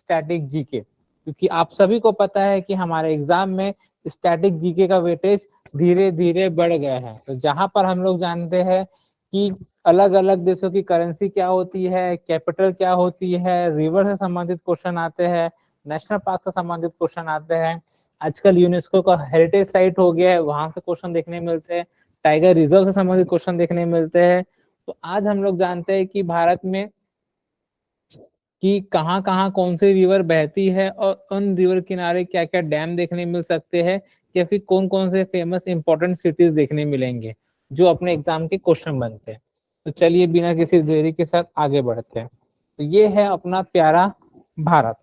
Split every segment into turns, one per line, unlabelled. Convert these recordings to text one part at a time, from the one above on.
Static GK, क्योंकि आप सभी को पता है कि हमारे एग्जाम में स्टैटिक जीके का वेटेज धीरे धीरे बढ़ गया है। तो जहां पर हम लोग जानते हैं कि अलग अलग देशों की करेंसी क्या होती है, कैपिटल क्या होती है, रिवर से संबंधित क्वेश्चन आते हैं, नेशनल पार्क से संबंधित क्वेश्चन आते हैं, आजकल यूनेस्को का हेरिटेज साइट हो गया है, वहां से क्वेश्चन देखने मिलते हैं, टाइगर रिजर्व से संबंधित क्वेश्चन देखने मिलते हैं। तो आज हम लोग जानते हैं कि भारत में कि कहाँ कहाँ कौन सी रिवर बहती है और उन रिवर किनारे क्या क्या डैम देखने मिल सकते हैं, या फिर कौन कौन से फेमस इंपॉर्टेंट सिटीज देखने मिलेंगे जो अपने एग्जाम के क्वेश्चन बनते हैं। तो चलिए बिना किसी देरी के साथ आगे बढ़ते हैं। तो ये है अपना प्यारा भारत।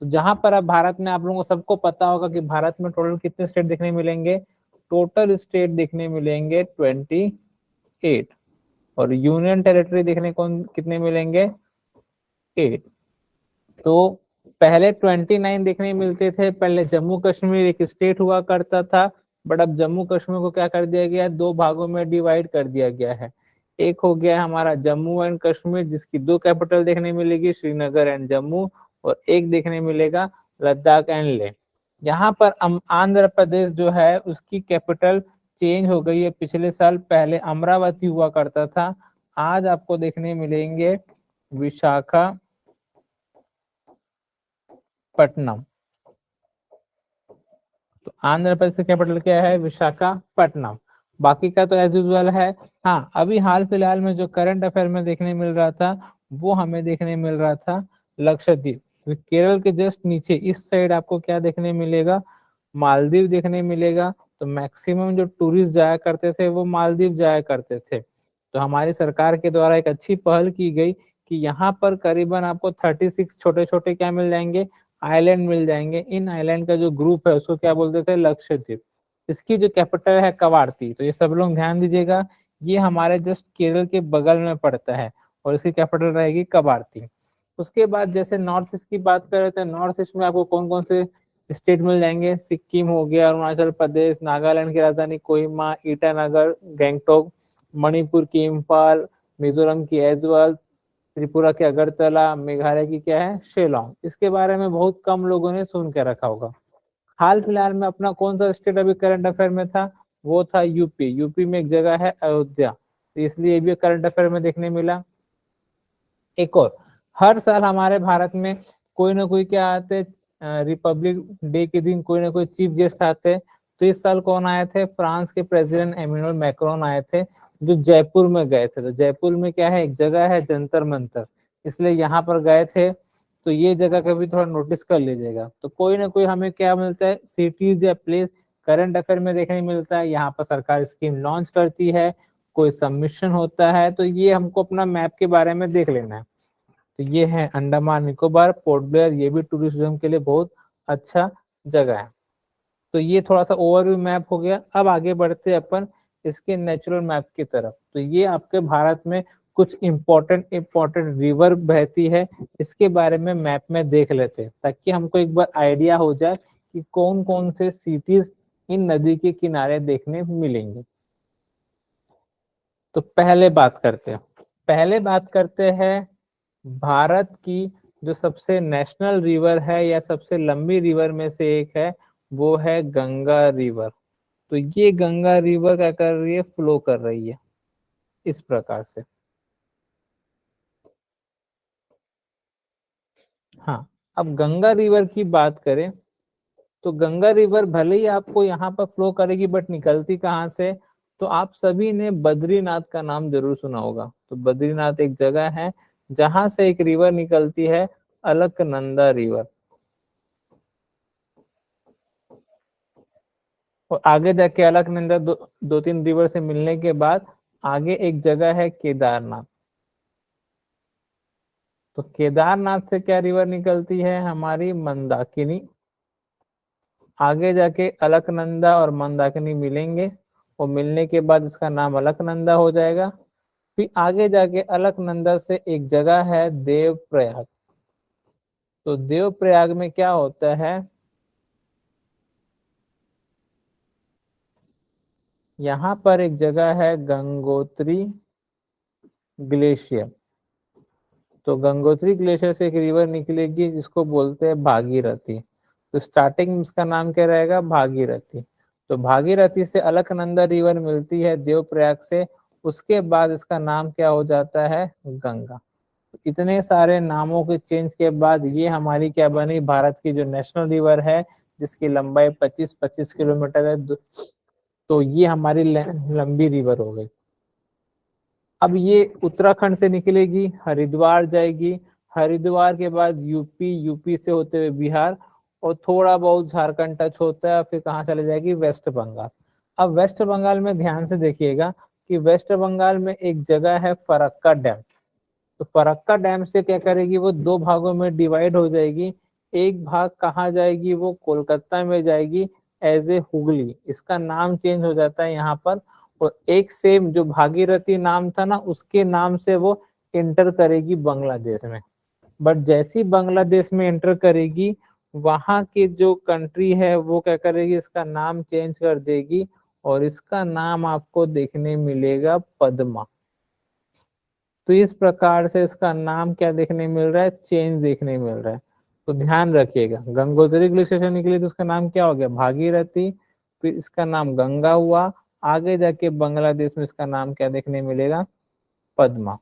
तो जहां पर अब भारत में आप लोगों को सबको पता होगा कि भारत में टोटल कितने स्टेट देखने मिलेंगे, टोटल स्टेट देखने मिलेंगे 28, और यूनियन टेरिटरी देखने कौन कितने मिलेंगे, 8। तो पहले 29 देखने मिलते थे। पहले जम्मू कश्मीर एक स्टेट हुआ करता था, बट अब जम्मू कश्मीर को क्या कर दिया गया है, 2 भागों में डिवाइड कर दिया गया है। एक हो गया हमारा जम्मू एंड कश्मीर, जिसकी 2 कैपिटल देखने मिलेगी, श्रीनगर एंड जम्मू, और एक देखने मिलेगा लद्दाख एंड लेह। यहाँ पर आंध्र प्रदेश जो है उसकी कैपिटल चेंज हो गई है पिछले साल, पहले अमरावती हुआ करता था, आज आपको देखने मिलेंगे विशाखापट्टनम। तो आंध्र प्रदेश की कैपिटल क्या है, विशाखापट्टनम। बाकी का तो एज यूजुअल है। हाँ, अभी हाल फिलहाल में जो करंट अफेयर में देखने मिल रहा था वो हमें देखने मिल रहा था लक्षद्वीप। तो केरल के जस्ट नीचे इस साइड आपको क्या देखने मिलेगा, मालदीव देखने मिलेगा। तो मैक्सिमम जो टूरिस्ट जाया करते थे वो मालदीव जाया करते थे। तो हमारी सरकार के द्वारा एक अच्छी पहल की गई कि यहाँ पर करीबन आपको 36 छोटे छोटे क्या मिल जाएंगे, आइलैंड मिल जाएंगे। इन आइलैंड का जो ग्रुप है उसको क्या बोलते थे, लक्षद्वीप। इसकी जो कैपिटल है कवारती। तो ये सब लोग ध्यान दीजिएगा, ये हमारे जस्ट केरल के बगल में पड़ता है और इसकी कैपिटल रहेगी कवारती। उसके बाद जैसे नॉर्थ ईस्ट की बात करें तो नॉर्थ ईस्ट में आपको कौन कौन से स्टेट मिल जाएंगे, सिक्किम हो गया, अरुणाचल प्रदेश, नागालैंड की राजधानी कोहिमा, ईटानगर, गैंगटोक, मणिपुर की इम्फाल, मिजोरम की ऐजवाल, त्रिपुरा के अगरतला, मेघालय की क्या है, शिलोंग। इसके बारे में बहुत कम लोगों ने सुन के रखा होगा। हाल फिलहाल में अपना कौन सा स्टेट अभी करंट अफेयर में था, वो था यूपी। यूपी में एक जगह है अयोध्या, तो इसलिए भी करंट अफेयर में देखने मिला। एक और, हर साल हमारे भारत में कोई ना कोई क्या आते, रिपब्लिक डे के दिन कोई ना कोई चीफ गेस्ट आते। तो इस साल कौन आए थे, फ्रांस के प्रेसिडेंट एमेनुअल मैक्रोन आए थे, जो जयपुर में गए थे। तो जयपुर में क्या है, एक जगह है जंतर मंतर, इसलिए यहाँ पर गए थे। तो ये जगह कभी थोड़ा नोटिस कर लीजिएगा। तो कोई ना कोई हमें क्या मिलता है, सिटीज या प्लेस करंट अफेयर में देखने मिलता है। यहाँ पर सरकार स्कीम लॉन्च करती है, कोई सबमिशन होता है, तो ये हमको अपना मैप के बारे में देख लेना है। तो ये है अंडमान निकोबार, पोर्ट ब्लेयर, ये भी टूरिज्म के लिए बहुत अच्छा जगह है। तो ये थोड़ा सा ओवरव्यू मैप हो गया। अब आगे बढ़ते अपन इसके नेचुरल मैप की तरफ। तो ये आपके भारत में कुछ इंपॉर्टेंट रिवर बहती है, इसके बारे में मैप में देख लेते हैं, ताकि हमको एक बार आइडिया हो जाए कि कौन कौन से सिटीज इन नदी के किनारे देखने मिलेंगे। तो पहले बात करते हैं भारत की जो सबसे नेशनल रिवर है या सबसे लंबी रिवर में से एक है, वो है गंगा रिवर। तो ये गंगा रिवर क्या कर रही है, फ्लो कर रही है इस प्रकार से। हाँ, अब गंगा रिवर की बात करें तो गंगा रिवर भले ही आपको यहाँ पर फ्लो करेगी, बट निकलती कहाँ से, तो आप सभी ने बद्रीनाथ का नाम जरूर सुना होगा। तो बद्रीनाथ एक जगह है जहां से एक रिवर निकलती है, अलकनंदा रिवर। और आगे जाके अलकनंदा दो तीन रिवर से मिलने के बाद आगे एक जगह है केदारनाथ। तो केदारनाथ से क्या रिवर निकलती है, हमारी मंदाकिनी। आगे जाके अलकनंदा और मंदाकिनी मिलेंगे, और मिलने के बाद इसका नाम अलकनंदा हो जाएगा। फिर आगे जाके अलकनंदा से एक जगह है देवप्रयाग। तो देवप्रयाग में क्या होता है, यहाँ पर एक जगह है गंगोत्री ग्लेशियर। तो गंगोत्री ग्लेशियर से एक रिवर निकलेगी जिसको बोलते हैं भागीरथी। तो स्टार्टिंग में इसका नाम क्या रहेगा, भागीरथी। तो भागीरथी से अलकनंदा रिवर मिलती है देवप्रयाग से, उसके बाद इसका नाम क्या हो जाता है, गंगा। इतने सारे नामों के चेंज के बाद ये हमारी क्या बनी, भारत की जो नेशनल रिवर है जिसकी लंबाई 25-25 किलोमीटर है, तो ये हमारी लंबी रिवर हो गई। अब ये उत्तराखंड से निकलेगी, हरिद्वार जाएगी, हरिद्वार के बाद यूपी, यूपी से होते हुए बिहार, और थोड़ा बहुत झारखंड टच होता है, फिर कहाँ चले जाएगी, वेस्ट बंगाल। अब वेस्ट बंगाल में ध्यान से देखिएगा कि वेस्ट बंगाल में एक जगह है फरक्का डैम। तो फरक्का डैम से क्या करेगी, वो दो भागों में डिवाइड हो जाएगी। एक भाग कहाँ जाएगी, वो कोलकाता में जाएगी एज ए हुगली, इसका नाम चेंज हो जाता है यहाँ पर। और एक सेम जो भागीरथी नाम था ना, उसके नाम से वो एंटर करेगी बांग्लादेश में। बट जैसी बांग्लादेश में एंटर करेगी, वहां की जो कंट्री है वो क्या करेगी, इसका नाम चेंज कर देगी, और इसका नाम आपको देखने मिलेगा पद्मा। तो इस प्रकार से इसका नाम क्या देखने मिल रहा है, चेंज देखने मिल रहा है। तो ध्यान रखिएगा, गंगोत्री ग्लेशियर निकली तो उसका नाम क्या हो गया, भागीरथी, फिर इसका नाम गंगा हुआ, आगे जाके बांग्लादेश में इसका नाम क्या देखने मिलेगा, पद्मा।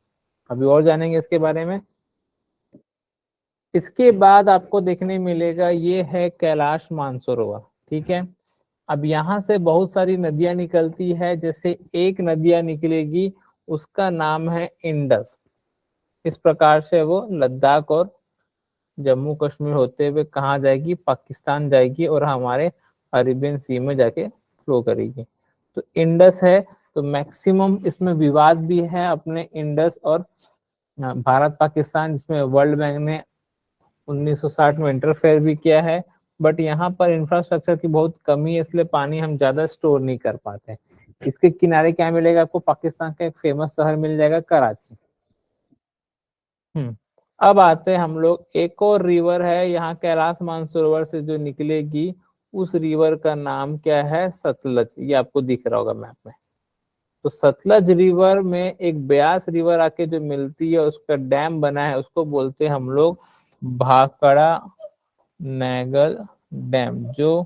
अभी और जानेंगे इसके बारे में। इसके बाद आपको देखने मिलेगा ये है कैलाश मानसरोवर, ठीक है। अब यहाँ से बहुत सारी नदियां निकलती है, जैसे एक नदियां निकलेगी उसका नाम है इंडस। इस प्रकार से वो लद्दाख और जम्मू कश्मीर होते हुए कहाँ जाएगी, पाकिस्तान जाएगी, और हमारे अरेबियन सी में जाके फ्लो करेगी। तो इंडस है, तो मैक्सिमम इसमें विवाद भी है अपने इंडस और भारत पाकिस्तान, जिसमें वर्ल्ड बैंक ने 1960 में इंटरफेयर भी किया है। बट यहाँ पर इंफ्रास्ट्रक्चर की बहुत कमी है, इसलिए पानी हम ज्यादा स्टोर नहीं कर पाते। इसके किनारे क्या मिलेगा आपको, पाकिस्तान का एक फेमस शहर मिल जाएगा, कराची। अब आते हैं हम लोग, एक और रिवर है यहाँ कैलाश मानसरोवर से जो निकलेगी, उस रिवर का नाम क्या है, सतलज। ये आपको दिख रहा होगा मैप में। तो सतलज रिवर में एक ब्यास रिवर आके जो मिलती है, उसका डैम बना है, उसको बोलते हैं हम लोग भाखड़ा नैगल डैम, जो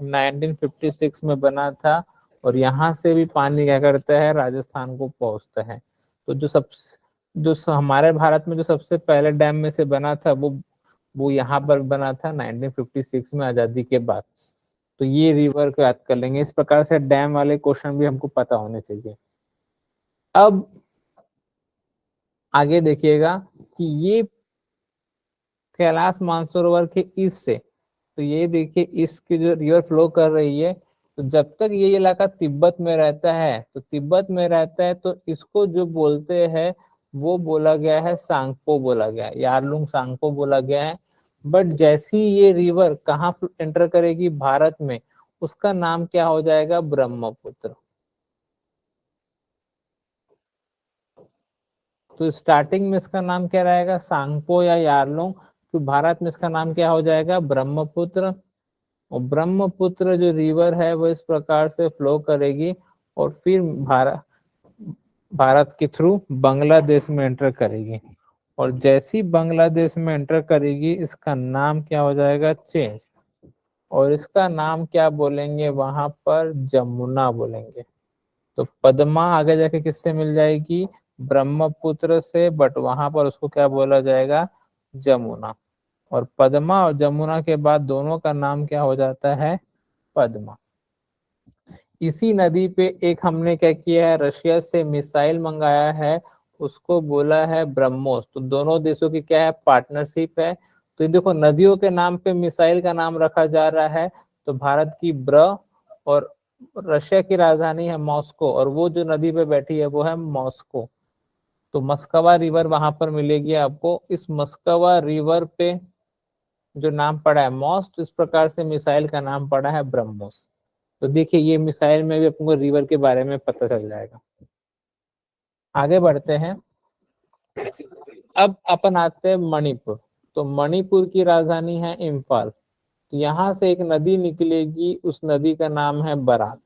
1956 में बना था। और यहाँ से भी पानी क्या करता है, राजस्थान को पहुंचता है। तो हमारे भारत में जो सबसे पहले डैम में से बना था, वो यहाँ पर बना था 1956 में, आजादी के बाद। तो ये रिवर को याद कर लेंगे। इस प्रकार से डैम वाले क्वेश्चन भी हमको पता होने चाहिए। अब आगे देखिएगा कि ये कैलाश मानसरोवर के ईस्ट से, तो ये देखिए ईस्ट की जो रिवर फ्लो कर रही है, तो जब तक ये इलाका तिब्बत में रहता है, तो तिब्बत में रहता है, तो इसको जो बोलते हैं वो बोला गया है सांगपो बोला गया है, यारलुंग सांगपो बोला गया है। बट जैसी ये रिवर कहाँ एंटर करेगी, भारत में, उसका नाम क्या हो जाएगा, ब्रह्मपुत्र। तो स्टार्टिंग में इसका नाम क्या रहेगा, सांगपो या यारलुंग, तो भारत में इसका नाम क्या हो जाएगा, ब्रह्मपुत्र। और ब्रह्मपुत्र जो रिवर है वो इस प्रकार से फ्लो करेगी, और फिर भारत के थ्रू बांग्लादेश में एंटर करेगी। और जैसी बांग्लादेश में एंटर करेगी, इसका नाम क्या हो जाएगा, चेंज, और इसका नाम क्या बोलेंगे वहां पर, जमुना बोलेंगे। तो पद्मा आगे जाके किससे मिल जाएगी, ब्रह्मपुत्र से, बट वहां पर उसको क्या बोला जाएगा, जमुना। और पद्मा और जमुना के बाद दोनों का नाम क्या हो जाता है, पद्मा। इसी नदी पे एक हमने क्या किया है, रशिया से मिसाइल मंगाया है, उसको बोला है ब्रह्मोस। तो दोनों देशों की क्या है, पार्टनरशिप है। तो ये देखो, नदियों के नाम पे मिसाइल का नाम रखा जा रहा है। तो भारत की और रशिया की राजधानी है मॉस्को, और वो जो नदी पे बैठी है वो है मॉस्को। तो मस्कवा रिवर वहां पर मिलेगी आपको। इस मस्कवा रिवर पे जो नाम पड़ा है मॉस, तो इस प्रकार से मिसाइल का नाम पड़ा है ब्रह्मोस। तो देखिए, ये मिसाइल में भी आपको रिवर के बारे में पता चल जाएगा। आगे बढ़ते हैं। अब अपन आते हैं मणिपुर। तो मणिपुर की राजधानी है इम्फाल। तो यहाँ से एक नदी निकलेगी, उस नदी का नाम है बराक।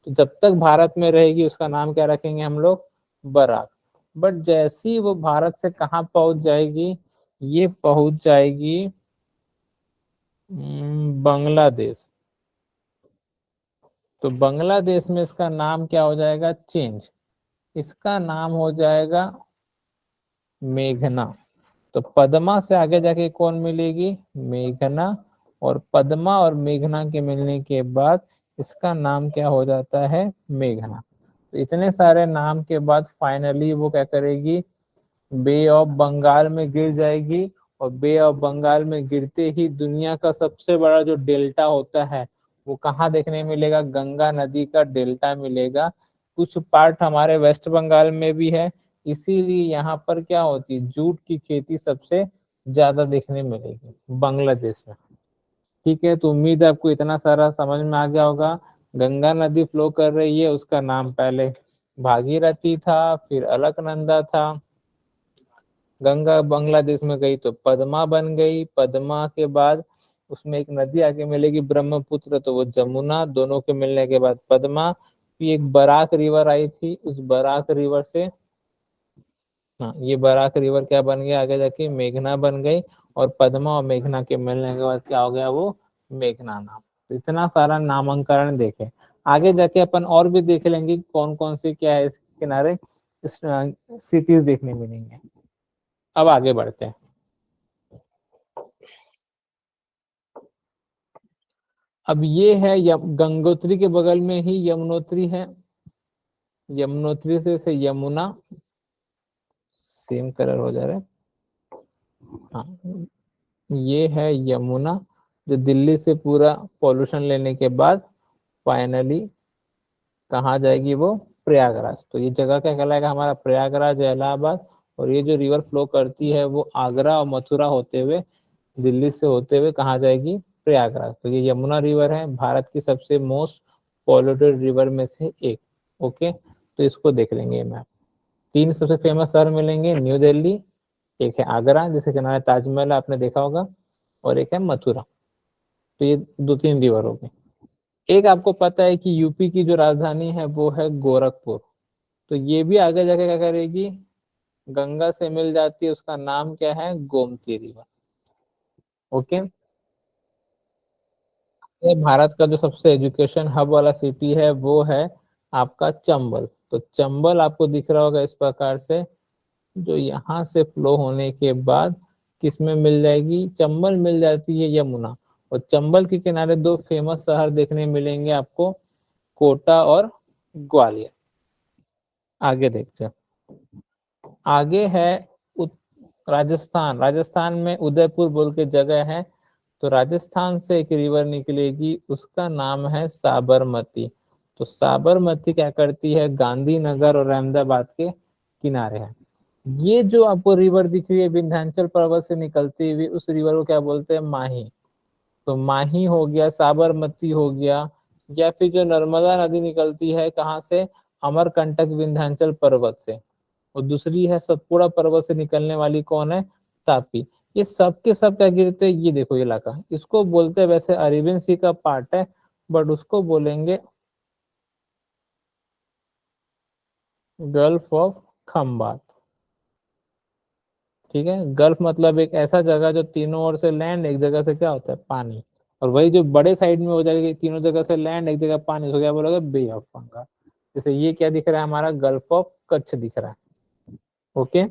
तो जब तक भारत में रहेगी उसका नाम क्या रखेंगे हम लोग, बराक। बट जैसे ही वो भारत से कहाँ पहुंच जाएगी, ये पहुंच जाएगी बांग्लादेश। तो बांग्लादेश में इसका नाम क्या हो जाएगा, चेंज, इसका नाम हो जाएगा मेघना। तो पद्मा से आगे जाके कौन मिलेगी, मेघना, और पद्मा और मेघना के मिलने के बाद इसका नाम क्या हो जाता है, मेघना। तो इतने सारे नाम के बाद फाइनली वो क्या करेगी, बे ऑफ बंगाल में गिर जाएगी। और बे ऑफ बंगाल में गिरते ही दुनिया का सबसे बड़ा जो डेल्टा होता है वो कहाँ देखने मिलेगा, गंगा नदी का डेल्टा मिलेगा। कुछ पार्ट हमारे वेस्ट बंगाल में भी है, इसीलिए यहाँ पर क्या होती है, जूट की खेती सबसे ज्यादा देखने मिलेगी बांग्लादेश में। ठीक है, तो उम्मीद है आपको इतना सारा समझ में आ गया होगा। गंगा नदी फ्लो कर रही है, उसका नाम पहले भागीरथी था, फिर अलकनंदा था। गंगा बांग्लादेश में गई तो पद्मा बन गई, पद्मा के बाद उसमें एक नदी आगे मिलेगी ब्रह्मपुत्र, तो वो जमुना, दोनों के मिलने के बाद पद्मा। फिर एक बराक रिवर आई थी, उस बराक रिवर से, हाँ, ये बराक रिवर क्या बन गया, आगे जाके मेघना बन गई। और पद्मा और मेघना के मिलने के बाद क्या हो गया, वो मेघना नाम। तो इतना सारा नामांकन देखे, आगे जाके अपन और भी देख लेंगे कौन कौन से क्या है इसके किनारे सिटीज देखने मिलेंगे। अब आगे बढ़ते हैं। अब ये है गंगोत्री के बगल में ही यमुनोत्री है, यमुनोत्री से यमुना, सेम कलर हो जा रहा है, हाँ, ये है यमुना, जो दिल्ली से पूरा पॉल्यूशन लेने के बाद फाइनली कहाँ जाएगी, वो प्रयागराज। तो ये जगह क्या कहलाएगा, हमारा प्रयागराज, इलाहाबाद। और ये जो रिवर फ्लो करती है वो आगरा और मथुरा होते हुए, दिल्ली से होते हुए कहाँ जाएगी, प्रयागराज। तो ये यमुना रिवर है, भारत की सबसे मोस्ट पॉल्यूटेड रिवर में से एक। ओके, तो इसको देख लेंगे मैप। तीन सबसे फेमस शहर मिलेंगे, न्यू दिल्ली, एक है आगरा जिसके किनारे ताजमहल आपने देखा होगा, और एक है मथुरा। तो ये दो तीन रिवर हो गए। एक आपको पता है कि यूपी की जो राजधानी है वो है गोरखपुर। तो ये भी आगे जाके क्या करेगी, गंगा से मिल जाती है, उसका नाम क्या है, गोमती रिवर। ओके, ये भारत का जो सबसे एजुकेशन हब वाला सिटी है वो है आपका चंबल। तो चंबल आपको दिख रहा होगा इस प्रकार से, जो यहाँ से फ्लो होने के बाद किसमें मिल जाएगी, चंबल मिल जाती है यमुना। और चंबल के किनारे दो फेमस शहर देखने मिलेंगे आपको, कोटा और ग्वालियर। आगे देखते हैं, आगे है राजस्थान। राजस्थान में उदयपुर बोल के जगह है। तो राजस्थान से एक रिवर निकलेगी, उसका नाम है साबरमती। तो साबरमती क्या करती है, गांधीनगर और अहमदाबाद के किनारे है। ये जो आपको रिवर दिख रही है विंध्याचल पर्वत से निकलती हुई, उस रिवर को क्या बोलते हैं, माही। तो माही हो गया, साबरमती हो गया, या फिर जो नर्मदा नदी निकलती है कहाँ से, अमरकंटक विंध्याचल पर्वत से। और दूसरी है सतपुड़ा पर्वत से निकलने वाली, कौन है, तापी। ये सब के सब क्या गिरते हैं, ये देखो ये इलाका, इसको बोलते हैं, वैसे अरेबियन सी का पार्ट है, बट उसको बोलेंगे गल्फ ऑफ खंबात। ठीक है, गल्फ मतलब एक ऐसा जगह जो तीनों ओर से लैंड, एक जगह से क्या होता है, पानी। और वही जो बड़े साइड में हो जाएगा, तीनों जगह से लैंड, एक जगह पानी, तो क्या बोलोगे, बे ऑफ बंगाल। जैसे ये क्या दिख रहा है, हमारा गल्फ ऑफ कच्छ दिख रहा है। ओके,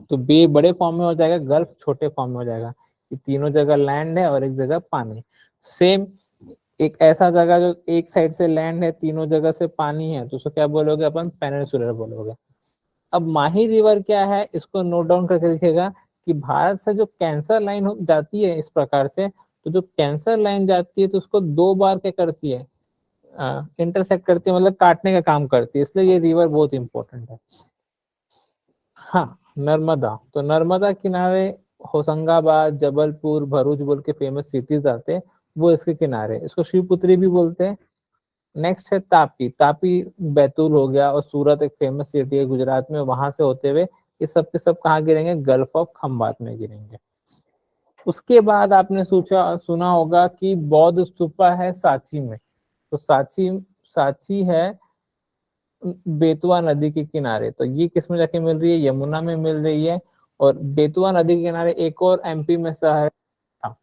तो बे बड़े फॉर्म में हो जाएगा, गल्फ छोटे फॉर्म में हो जाएगा, कि तीनों जगह लैंड है और एक जगह पानी। सेम एक ऐसा जगह जो एक साइड से लैंड है, तीनों जगह से पानी है, तो उसको क्या बोलोगे अपन, पेनिनसुलर बोलोगे। अब माही रिवर क्या है, इसको नोट डाउन करके लिखेगा कि भारत से जो कैंसर लाइन जाती है इस प्रकार से, तो जो कैंसर लाइन जाती है तो उसको दो बार क्या करती है, इंटरसेक्ट करती है, मतलब काटने का काम करती है, इसलिए ये रिवर बहुत इंपॉर्टेंट है। हाँ, नर्मदा, तो नर्मदा किनारे होशंगाबाद, जबलपुर, भरूच बोल के फेमस सिटीज आते हैं, वो इसके किनारे, इसको शिवपुत्री भी बोलते हैं। नेक्स्ट है तापी। तापी बैतूल हो गया, और सूरत एक फेमस सिटी है गुजरात में, वहां से होते हुए ये सब के सब कहाँ गिरेंगे, गल्फ ऑफ खंबात में गिरेंगे। उसके बाद आपने सोचा सुना होगा कि बौद्ध स्तूपा है सांची में। तो सांची, सांची है बेतवा नदी के किनारे। तो ये किस में जाके मिल रही है? यमुना में मिल रही है। और बेतवा नदी के किनारे एक और एमपी में शहर था।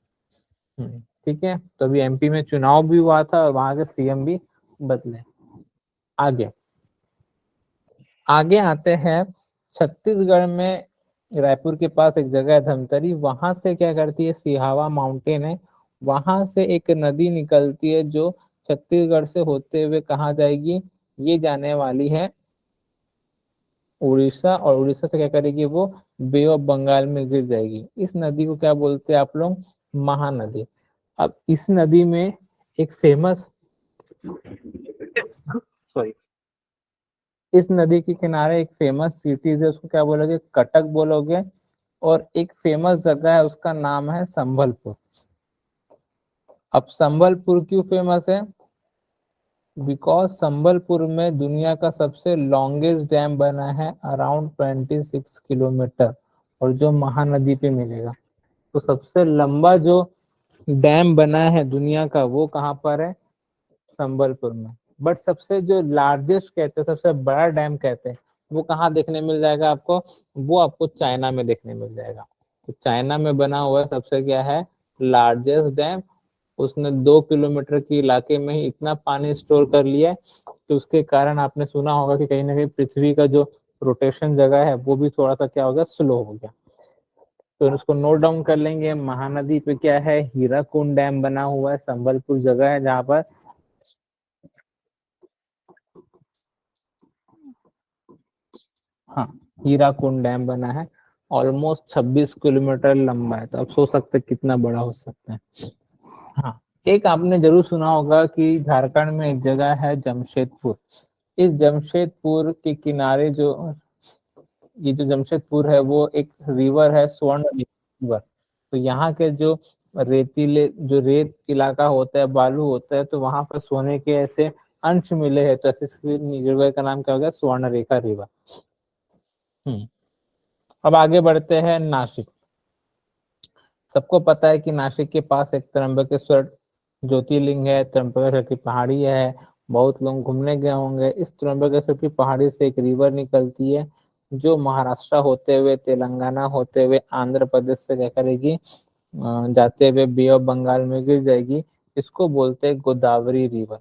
ठीक है, तो अभी एमपी में चुनाव भी हुआ था और वहां के सीएम भी बदले। आगे आगे आते हैं, छत्तीसगढ़ में रायपुर के पास एक जगह है धमतरी, वहां से क्या करती है, सिहावा माउंटेन है, वहां से एक नदी निकलती है जो छत्तीसगढ़ से होते हुए कहाँ जाएगी, ये जाने वाली है उड़ीसा, और उड़ीसा से क्या करेगी वो बे ऑफ बंगाल में गिर जाएगी। इस नदी को क्या बोलते हैं आप लोग? महानदी। अब इस नदी में एक फेमस सॉरी इस नदी के किनारे एक फेमस सिटीज है, उसको क्या बोलोगे? कटक बोलोगे। और एक फेमस जगह है, उसका नाम है संबलपुर। अब संबलपुर क्यों फेमस है? बिकॉज संबलपुर में दुनिया का सबसे लॉन्गेस्ट डैम बना है, अराउंड 26 किलोमीटर, और जो महानदी पे मिलेगा। तो सबसे लंबा जो डैम बना है दुनिया का वो कहाँ पर है? संबलपुर में। बट सबसे जो लार्जेस्ट कहते हैं, सबसे बड़ा डैम कहते हैं, वो कहाँ देखने मिल जाएगा आपको? वो आपको चाइना में देखने मिल जाएगा। तो चाइना में बना हुआ सबसे क्या है, लार्जेस्ट डैम। उसने 2 किलोमीटर के इलाके में ही इतना पानी स्टोर कर लिया है कि उसके कारण आपने सुना होगा कि कहीं ना कहीं पृथ्वी का जो रोटेशन जगह है वो भी थोड़ा सा क्या हो गया, स्लो हो गया। तो उसको नोट डाउन कर लेंगे। महानदी पे क्या है, हीराकुंड डैम बना हुआ है, संबलपुर जगह है जहाँ पर हाँ हीराकुंड डैम बना है। ऑलमोस्ट 26 किलोमीटर लंबा है। तो आप सोच सकते हैं कितना बड़ा हो सकता है। हाँ, एक आपने जरूर सुना होगा कि झारखंड में एक जगह है जमशेदपुर। इस जमशेदपुर के किनारे जो ये जो जमशेदपुर है वो एक रिवर है, स्वर्ण रिवर। तो यहाँ के जो रेतीले जो रेत इलाका होता है, बालू होता है, तो वहां पर सोने के ऐसे अंश मिले हैं। तो ऐसे रिवर का नाम क्या हो गया? स्वर्ण रेखा रिवर। हम्म अब आगे बढ़ते हैं नासिक। सबको पता है कि नासिक के पास एक त्र्यंबकेश्वर ज्योतिर्लिंग है, त्र्यंबकेश्वर की पहाड़ी है। बहुत लोग घूमने गए होंगे। इस त्र्यंबकेश्वर की पहाड़ी से एक रिवर निकलती है जो महाराष्ट्र होते हुए, तेलंगाना होते हुए, आंध्र प्रदेश से क्या करेगी, जाते हुए बे ऑफ बंगाल में गिर जाएगी। इसको बोलते हैं गोदावरी रिवर।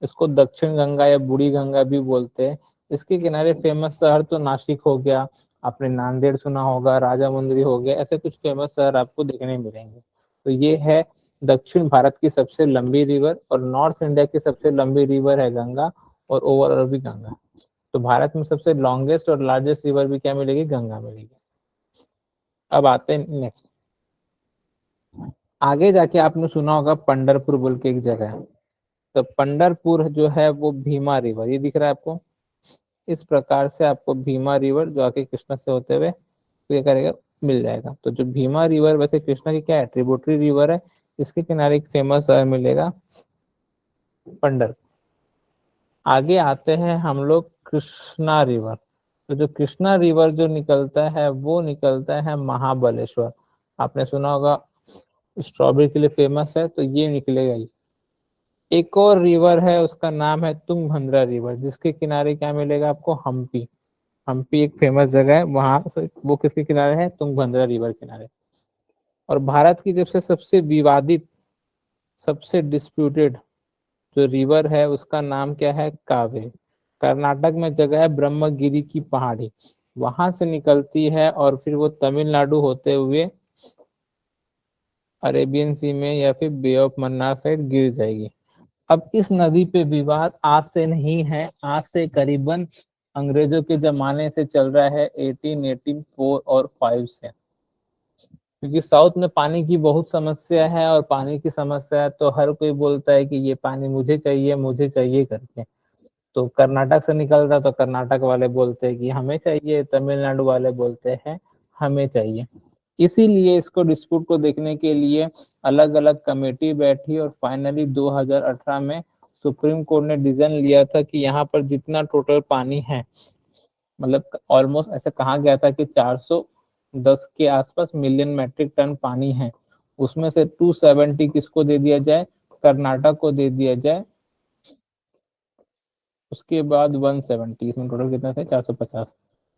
इसको दक्षिण गंगा या बूढ़ी गंगा भी बोलते हैं। इसके किनारे फेमस शहर तो नासिक हो गया, आपने नांदेड़ सुना होगा, राजा मंदिर हो गया, ऐसे कुछ फेमस शहर आपको देखने मिलेंगे। तो ये है दक्षिण भारत की सबसे लंबी रिवर, और नॉर्थ इंडिया की सबसे लंबी रिवर है गंगा, और ओवरऑल भी गंगा। तो भारत में सबसे लॉन्गेस्ट और लार्जेस्ट रिवर भी क्या मिलेगी? गंगा मिलेगी। अब आते हैं नेक्स्ट। आगे जाके आपने सुना होगा पंडरपुर बोल के एक जगह है। तो पंडरपुर जो है वो भीमा रिवर, ये दिख रहा है आपको? इस प्रकार से आपको भीमा रिवर जो आके कृष्णा से होते हुए तो ये करेगा, मिल जाएगा। तो जो भीमा रिवर वैसे कृष्णा की क्या है, ट्रिब्यूटरी रिवर है। इसके किनारे एक फेमस शहर मिलेगा, पंडर। आगे आते हैं हम लोग कृष्णा रिवर। तो जो कृष्णा रिवर जो निकलता है वो निकलता है महाबलेश्वर। आपने सुना होगा स्ट्रॉबेरी के लिए फेमस है, तो ये निकलेगा ही। एक और रिवर है, उसका नाम है तुंगभद्रा रिवर, जिसके किनारे क्या मिलेगा आपको? हम्पी। हम्पी एक फेमस जगह है, वहां से वो किसके किनारे है? तुंगभद्रा रिवर किनारे। और भारत की जब से सबसे विवादित, सबसे डिस्प्यूटेड जो रिवर है उसका नाम क्या है? कावेरी। कर्नाटक में जगह है ब्रह्मगिरी की पहाड़ी, वहां से निकलती है और फिर वो तमिलनाडु होते हुए अरेबियन सी में या फिर बे ऑफ मन्नार साइड गिर जाएगी। अब इस नदी पे विवाद आज से नहीं है, आज से करीबन अंग्रेजों के जमाने से चल रहा है, 1884 और 5 से। क्योंकि साउथ में पानी की बहुत समस्या है, और पानी की समस्या है तो हर कोई बोलता है कि ये पानी मुझे चाहिए करके। तो कर्नाटक से निकलता तो कर्नाटक वाले बोलते हैं कि हमें चाहिए, तमिलनाडु वाले बोलते हैं हमें चाहिए। इसीलिए इसको डिस्प्यूट को देखने के लिए अलग अलग कमेटी बैठी, और फाइनली 2018 में सुप्रीम कोर्ट ने डिसीजन लिया था कि यहाँ पर जितना टोटल पानी है, मतलब ऑलमोस्ट ऐसा कहा गया था कि 410 के आसपास मिलियन मेट्रिक टन पानी है, उसमें से 270 किसको दे दिया जाए? कर्नाटक को दे दिया जाए। उसके बाद 170, इसमें टोटल कितना थे 450,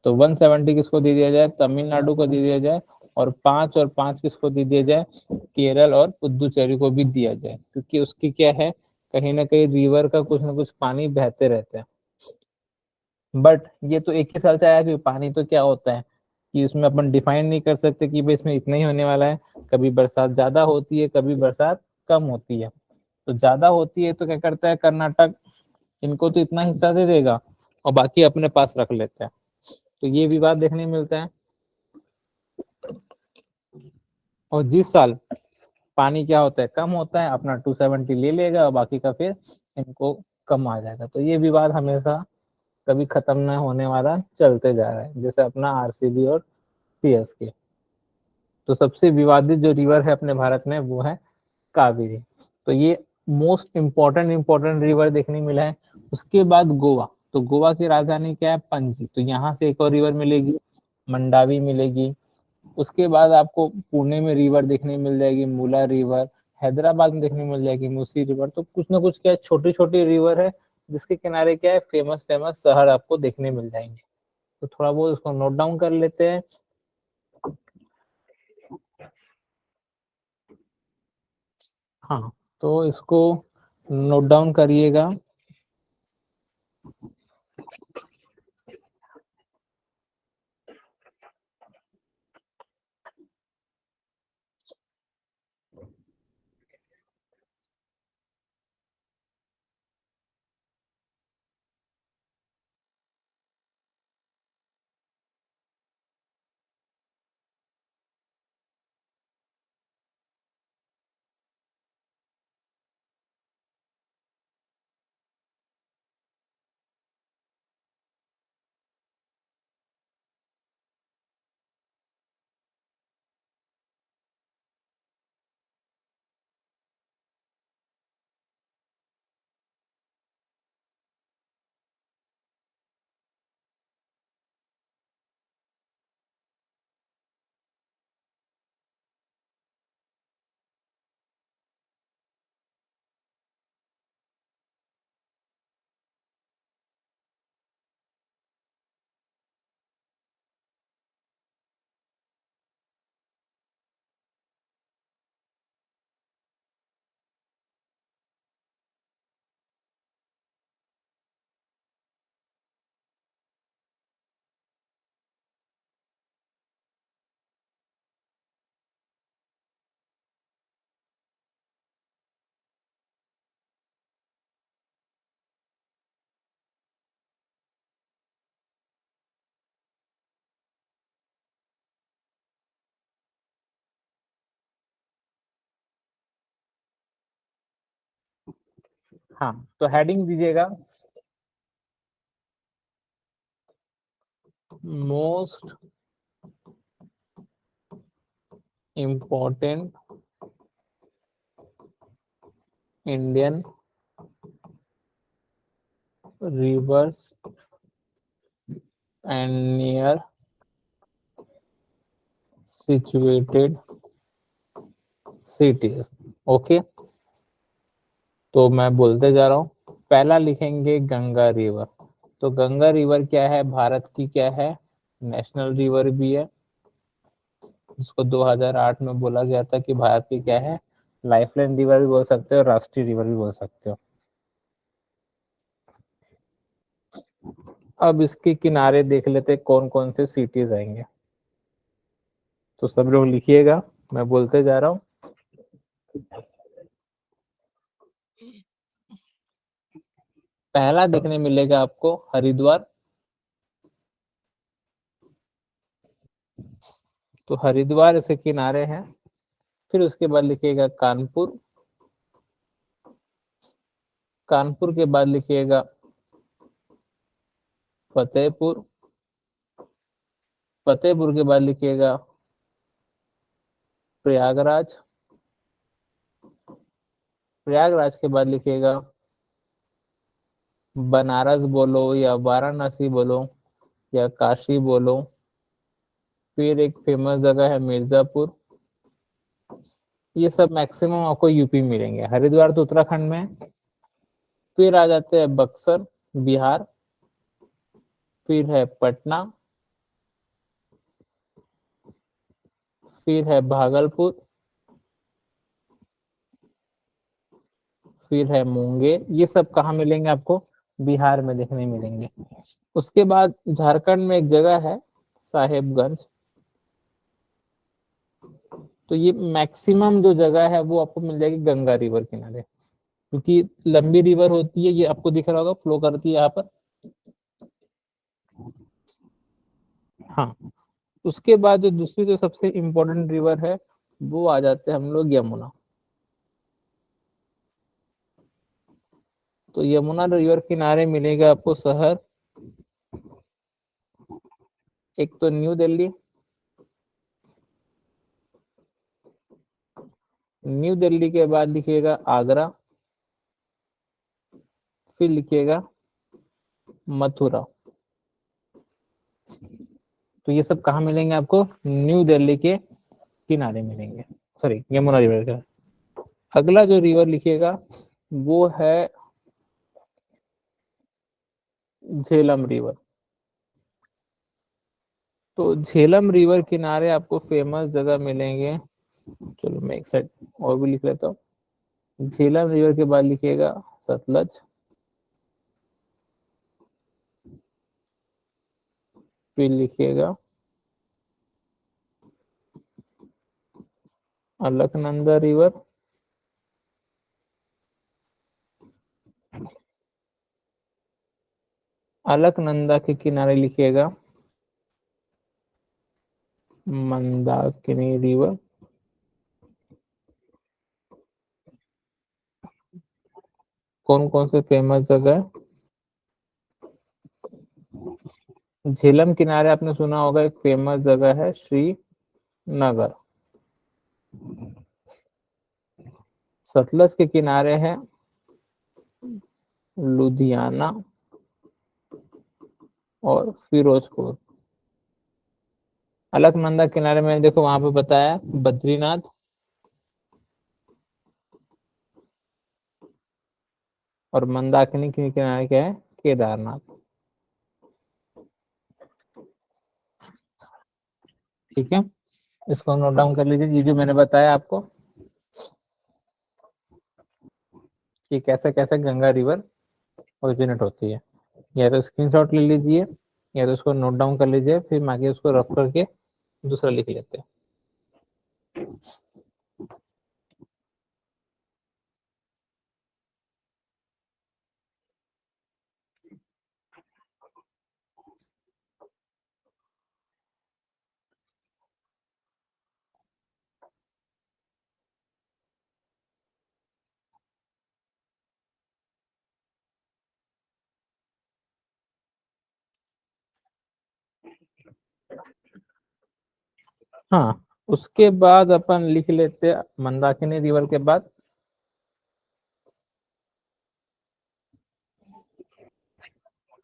तो 170 किसको दे दिया जाए, तमिलनाडु को दे दिया जाए, और 5 किसको दे दिया जाए, केरल और पुदुचेरी को भी दिया जाए, क्योंकि उसकी क्या है, कहीं ना कहीं रिवर का कुछ ना कुछ पानी बहते रहते हैं। बट ये तो एक ही साल से आया कि पानी तो क्या होता है कि उसमें अपन डिफाइन नहीं कर सकते कि भाई इसमें इतना ही होने वाला है। कभी बरसात ज्यादा होती है, कभी बरसात कम होती है। तो ज्यादा होती है तो क्या करता है कर्नाटक, इनको तो इतना हिस्सा दे देगा और बाकी अपने पास रख लेते हैं। तो ये विवाद देखने मिलता है। और जिस साल पानी क्या होता है कम होता है, अपना 270 ले लेगा और बाकी का फिर इनको कम आ जाएगा। तो ये विवाद हमेशा कभी खत्म ना होने वाला चलते जा रहा है, जैसे अपना आरसीबी और सीएसके। तो सबसे विवादित जो रिवर है अपने भारत में वो है कावेरी। तो ये मोस्ट इम्पोर्टेंट रिवर देखने मिला है। उसके बाद गोवा, तो गोवा की राजधानी क्या है, पणजी, तो यहाँ से एक और रिवर मिलेगी, मंडावी मिलेगी। उसके बाद आपको पुणे में रिवर देखने मिल जाएगी, मूला रिवर। हैदराबाद में देखने मिल जाएगी मूसी रिवर। तो कुछ ना कुछ क्या छोटी छोटी रिवर है जिसके किनारे क्या है फेमस फेमस शहर आपको देखने मिल जाएंगे। तो थोड़ा बहुत उसको नोट डाउन कर लेते हैं। हाँ, तो इसको नोट डाउन करिएगा। हाँ, तो हेडिंग दीजिएगा, most important Indian reverse and near situated cities. Okay, तो मैं बोलते जा रहा हूँ। पहला लिखेंगे गंगा रिवर। तो गंगा रिवर क्या है, भारत की क्या है, नेशनल रिवर भी है, जिसको 2008 में बोला गया था कि भारत की क्या है, लाइफलाइन रिवर भी बोल सकते हो, राष्ट्रीय रिवर भी बोल सकते हो। अब इसके किनारे देख लेते कौन कौन से सिटीज आएंगे। तो सब लोग लिखिएगा, मैं बोलते जा रहा हूँ। पहला देखने मिलेगा आपको हरिद्वार। तो हरिद्वार इसके किनारे है। फिर उसके बाद लिखिएगा कानपुर। कानपुर के बाद लिखिएगा फतेहपुर। फतेहपुर के बाद लिखिएगा प्रयागराज। प्रयागराज के बाद लिखिएगा बनारस बोलो या वाराणसी बोलो या काशी बोलो। फिर एक फेमस जगह है मिर्जापुर। ये सब मैक्सिमम आपको यूपी मिलेंगे, हरिद्वार तो उत्तराखंड में है। फिर आ जाते हैं बक्सर। बिहार, फिर है पटना, फिर है भागलपुर, फिर है मुंगेर। ये सब कहाँ मिलेंगे आपको? बिहार में देखने मिलेंगे। उसके बाद झारखंड में एक जगह है साहेबगंज। तो ये मैक्सिमम जो जगह है वो आपको मिल जाएगी गंगा रिवर किनारे, क्योंकि लंबी रिवर होती है, ये आपको दिख रहा होगा फ्लो करती है यहाँ पर। हाँ, उसके बाद जो दूसरी जो सबसे इम्पोर्टेंट रिवर है वो आ जाते हैं हम लोग यमुना। तो यमुना रिवर किनारे मिलेगा आपको शहर, एक तो न्यू दिल्ली, न्यू दिल्ली के बाद लिखिएगा आगरा, फिर लिखिएगा मथुरा। तो ये सब कहाँ मिलेंगे आपको? न्यू दिल्ली के किनारे मिलेंगे, सॉरी यमुना रिवर का। अगला जो रिवर लिखिएगा वो है झेलम रिवर। तो झेलम रिवर किनारे आपको फेमस जगह मिलेंगे। चलो मैं एक साइड और भी लिख लेता हूँ। झेलम रिवर के बाद लिखिएगा सतलज, फिर लिखिएगा अलकनंदा रिवर, अलकनंदा के किनारे लिखिएगा मंदाकिनी रिवर। कौन कौन से फेमस जगह है? झेलम किनारे आपने सुना होगा एक फेमस जगह है श्रीनगर। सतलज के किनारे है लुधियाना और फिरोजपुर। अलकनंदा किनारे में देखो वहां पे बताया बद्रीनाथ, और मंदाकिनी के किनारे क्या है? केदारनाथ। ठीक है, इसको नोट डाउन कर लीजिए, ये जो मैंने बताया आपको कि कैसे कैसे गंगा रिवर ओरिजिनेट होती है। या तो स्क्रीनशॉट ले लीजिए या तो उसको नोट डाउन कर लीजिए, फिर आगे उसको रफ करके दूसरा लिख लेते हैं। हाँ, उसके बाद अपन लिख लेते मंदाकिनी रिवर के बाद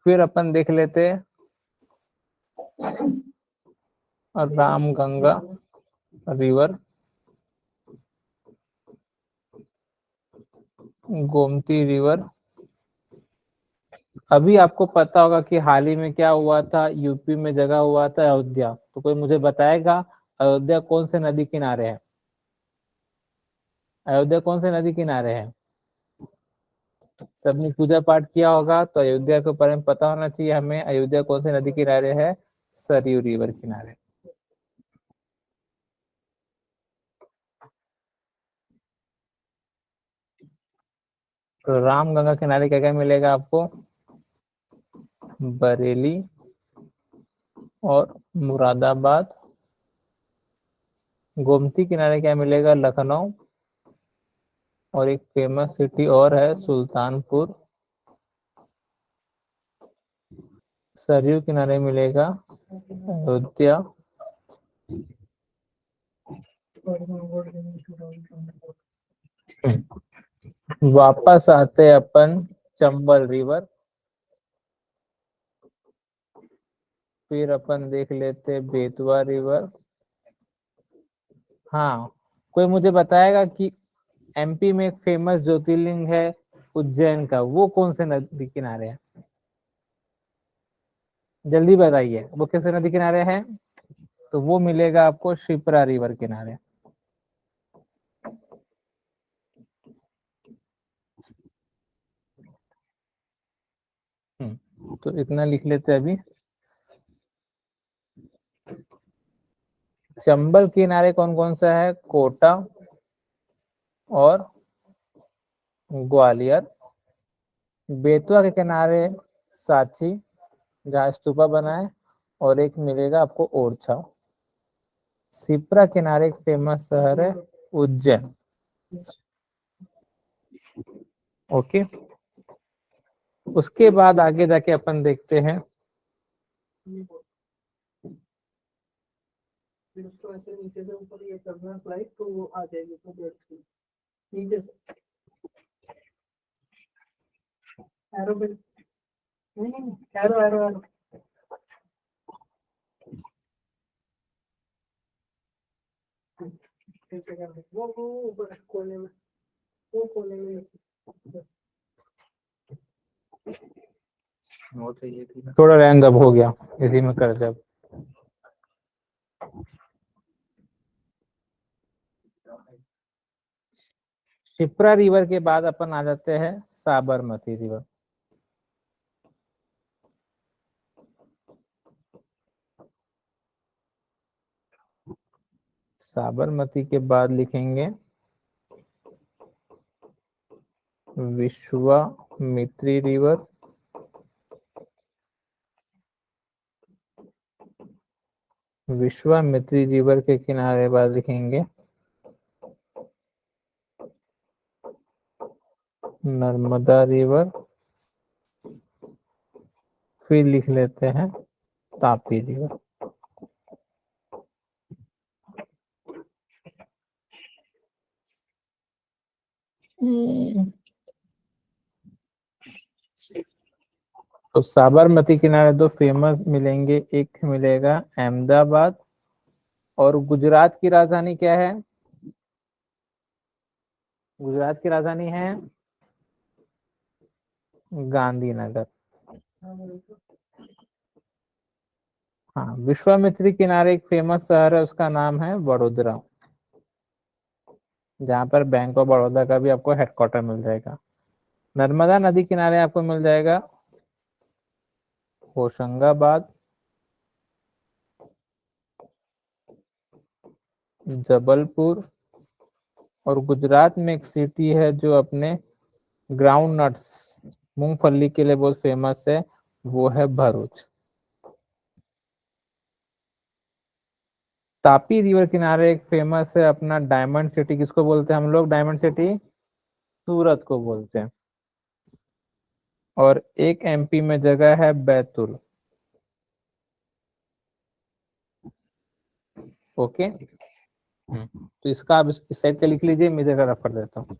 फिर अपन देख लेते रामगंगा रिवर, गोमती रिवर। अभी आपको पता होगा कि हाल ही में क्या हुआ था, यूपी में जगह हुआ था अयोध्या। तो कोई मुझे बताएगा अयोध्या कौन से नदी किनारे है? अयोध्या कौन से नदी किनारे है? सबने पूजा पाठ किया होगा तो अयोध्या के बारे में पता होना चाहिए हमें। अयोध्या कौन से नदी किनारे है? सरयू रिवर किनारे। तो रामगंगा किनारे क्या क्या मिलेगा आपको? बरेली और मुरादाबाद। गोमती किनारे क्या मिलेगा? लखनऊ, और एक फेमस सिटी और है सुल्तानपुर। सरयू किनारे मिलेगा अयोध्या। वापस आते अपन चंबल रिवर, फिर अपन देख लेते बेतवा रिवर। हाँ, कोई मुझे बताएगा कि एमपी में एक फेमस ज्योतिर्लिंग है उज्जैन का, वो कौन से नदी किनारे है? जल्दी बताइए वो किस नदी किनारे है? तो वो मिलेगा आपको शिप्रा रिवर किनारे। तो इतना लिख लेते हैं अभी। चंबल किनारे कौन कौन सा है? कोटा और ग्वालियर। बेतवा के किनारे सांची, जहाँ स्तूपा बना है, और एक मिलेगा आपको ओरछा। शिप्रा किनारे एक फेमस शहर है उज्जैन। ओके, उसके बाद आगे जाके अपन देखते हैं। इसको ऐसे नीचे से ऊपर ये करना स्लाइड, तो वो आ जाएगी तो नीचे से एरो पे, नहीं एरो एरो एरो। वो ऊपर कोने में, वो कोने में वो तो ये थी थोड़ा रैंग अप हो गया इसी में कर जब। शिप्रा रिवर के बाद अपन आ जाते हैं साबरमती रिवर। साबरमती के बाद लिखेंगे विश्वामित्री रिवर। विश्वामित्री रिवर के किनारे बाद लिखेंगे नर्मदा रिवर। फिर लिख लेते हैं तापी रिवर। तो साबरमती किनारे दो फेमस मिलेंगे, एक मिलेगा अहमदाबाद, और गुजरात की राजधानी क्या है? गुजरात की राजधानी है गांधीनगर। हाँ, विश्वामित्री किनारे एक फेमस शहर है, उसका नाम है वडोदरा, जहाँ पर बैंक ऑफ बड़ौदा का भी आपको हेडक्वार्टर मिल जाएगा। नर्मदा नदी किनारे आपको मिल जाएगा होशंगाबाद, जबलपुर, और गुजरात में एक सिटी है जो अपने ग्राउंड नट्स, मूंगफली के लिए बहुत फेमस है, वो है भरूच। तापी रिवर किनारे एक फेमस है अपना डायमंड सिटी, किसको बोलते हैं हम लोग डायमंड सिटी? सूरत को बोलते हैं। और एक एमपी में जगह है बैतूल। ओके। तो इसका आप इस साइड से लिख लीजिए, मैं जगह रेफर देता हूँ।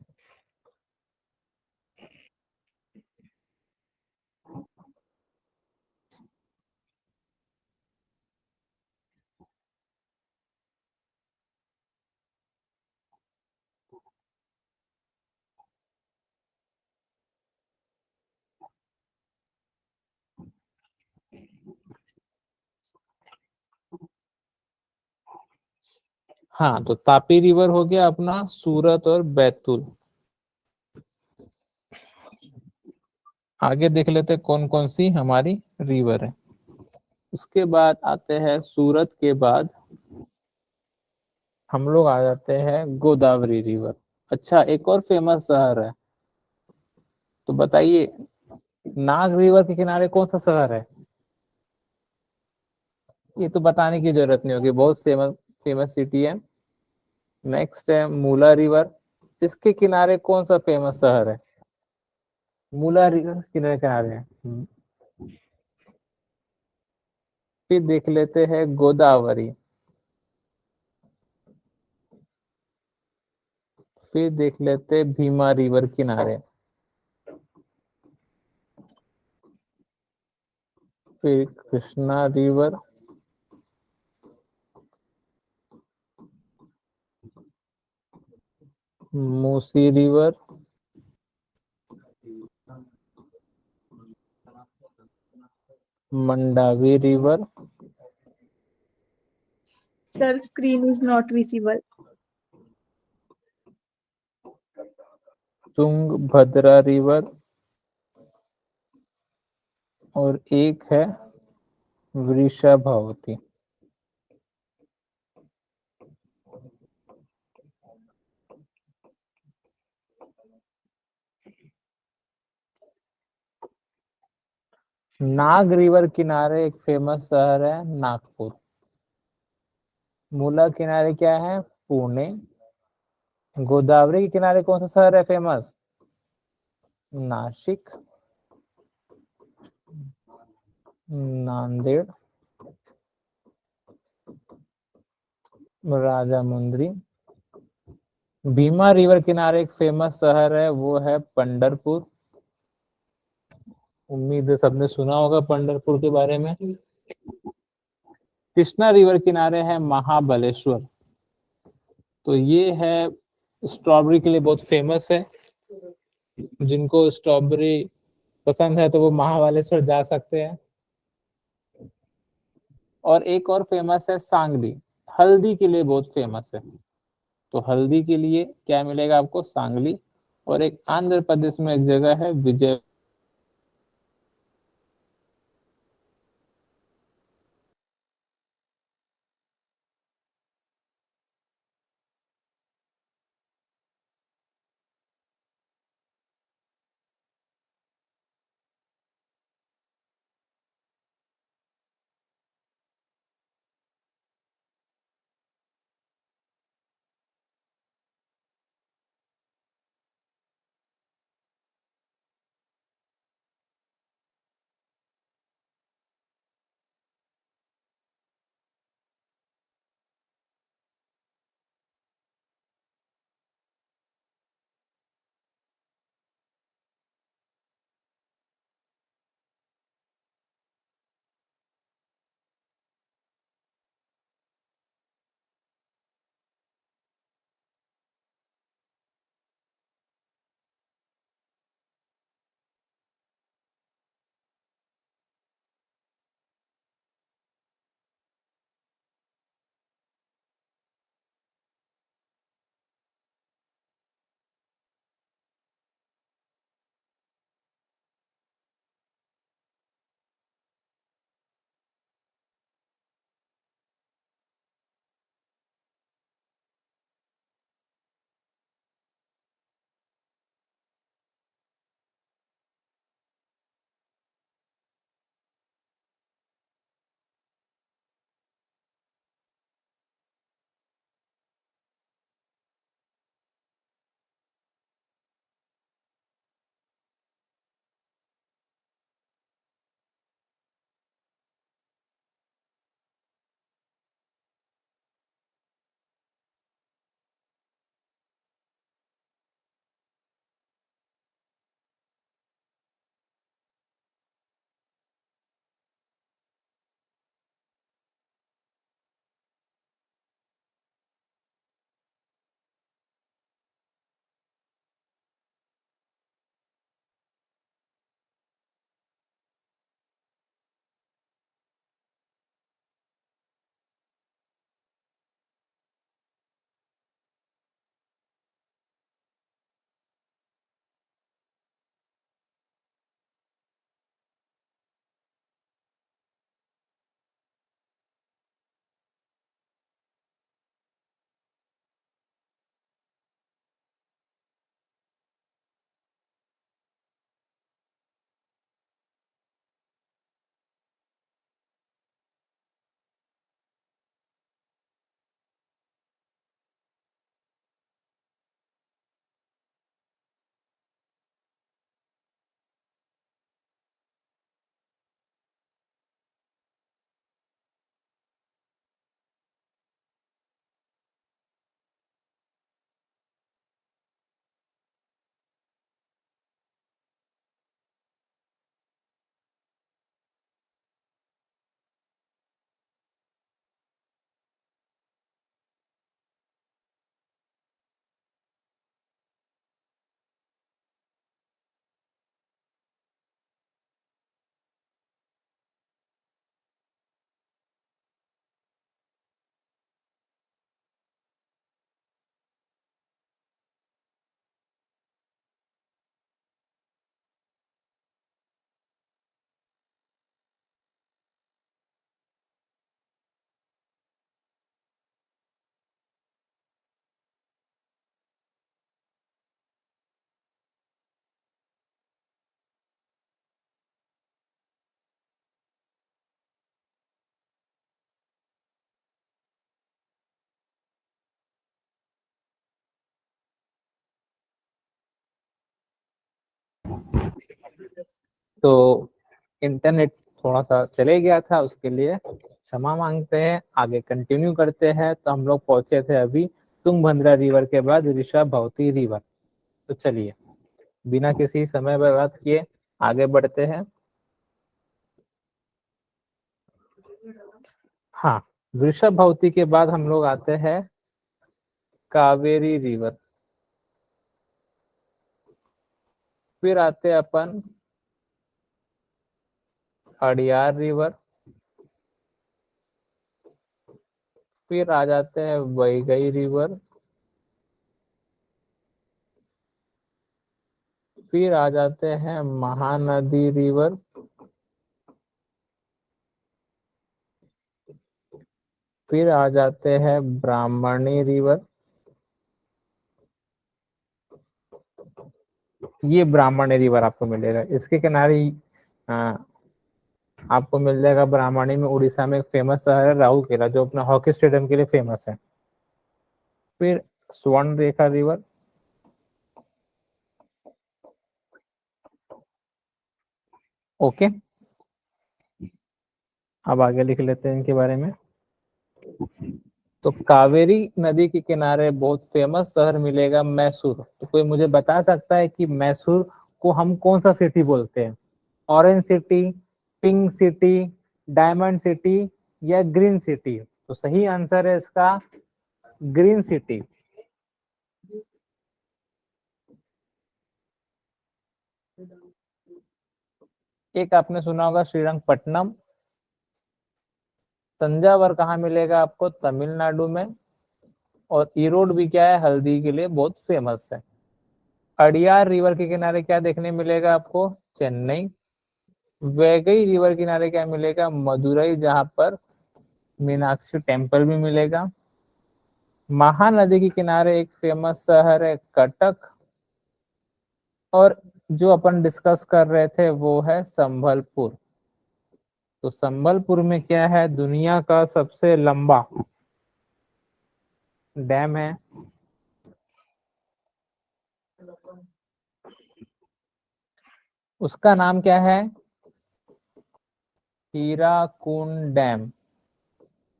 हाँ, तो तापी रिवर हो गया अपना सूरत और बैतूल। आगे देख लेते कौन कौन सी हमारी रिवर है। उसके बाद आते हैं सूरत के बाद हम लोग आ जाते हैं गोदावरी रिवर। अच्छा, एक और फेमस शहर है, तो बताइए नाग रिवर के किनारे कौन सा शहर है? ये तो बताने की जरूरत नहीं होगी, बहुत फेमस फेमस सिटी है। नेक्स्ट है मूला रिवर, इसके किनारे कौन सा फेमस शहर है? मूला रिवर किनारे किनारे है। फिर देख लेते हैं गोदावरी। फिर देख लेते भीमा रिवर किनारे। फिर Krishna river. Musi river. Mandavi river,
Sir, screen is not visible.
Tungabhadra river, और एक है वृषभावती। नाग रिवर किनारे एक फेमस शहर है नागपुर। मूला किनारे क्या है? पुणे। गोदावरी के किनारे कौन सा शहर है फेमस? नासिक, नांदेड़, राजामुंद्री। भीमा रिवर किनारे एक फेमस शहर है, वो है पंढरपुर। उम्मीद है सबने सुना होगा पंढरपुर के बारे में। कृष्णा रिवर किनारे है महाबलेश्वर। तो ये है स्ट्रॉबेरी के लिए बहुत फेमस है। जिनको स्ट्रॉबेरी पसंद है तो वो महाबलेश्वर जा सकते हैं। और एक और फेमस है सांगली, हल्दी के लिए बहुत फेमस है। तो हल्दी के लिए क्या मिलेगा आपको? सांगली। और एक आंध्र प्रदेश में एक जगह है विजय। तो इंटरनेट थोड़ा सा चले गया था, उसके लिए क्षमा मांगते हैं। आगे कंटिन्यू करते हैं। तो हम लोग पहुंचे थे अभी तुंगभद्रा रिवर के बाद ऋषभवती रिवर। तो चलिए बिना किसी समय बर्बाद किए आगे बढ़ते हैं। हाँ, वृषभवती के बाद हम लोग आते हैं कावेरी रिवर, फिर आते हैं अपन अड़ियार रिवर, फिर आ जाते हैं वैगई रिवर, फिर आ जाते हैं महानदी रिवर, फिर आ जाते हैं ब्राह्मणी रिवर। ये ब्राह्मणी रिवर आपको मिलेगा, इसके किनारे आ, आपको मिल जाएगा ब्राह्मणी में। उड़ीसा में एक फेमस शहर है राउरकेला, जो अपना हॉकी स्टेडियम के लिए फेमस है। फिर स्वर्ण रेखा रिवर, ओके। अब आगे लिख लेते हैं इनके बारे में। तो कावेरी नदी के किनारे बहुत फेमस शहर मिलेगा मैसूर। तो कोई मुझे बता सकता है कि मैसूर को हम कौन सा सिटी बोलते हैं? Orange city, pink city, diamond city या ग्रीन सिटी? तो सही आंसर है इसका ग्रीन सिटी। एक आपने सुना होगा श्रीरंगपट्टनम। तंजावर कहाँ मिलेगा आपको? तमिलनाडु में। और ईरोड भी क्या है, हल्दी के लिए बहुत फेमस है। अड़ियार रिवर के किनारे क्या देखने मिलेगा आपको? चेन्नई। वैगई रिवर किनारे क्या मिलेगा? मदुरई, जहां पर मीनाक्षी टेम्पल भी मिलेगा। महानदी के किनारे एक फेमस शहर है कटक। और जो अपन डिस्कस कर रहे थे वो है संबलपुर। तो संबलपुर में क्या है? दुनिया का सबसे लंबा डैम है। उसका नाम क्या है? हीराकुंड डैम।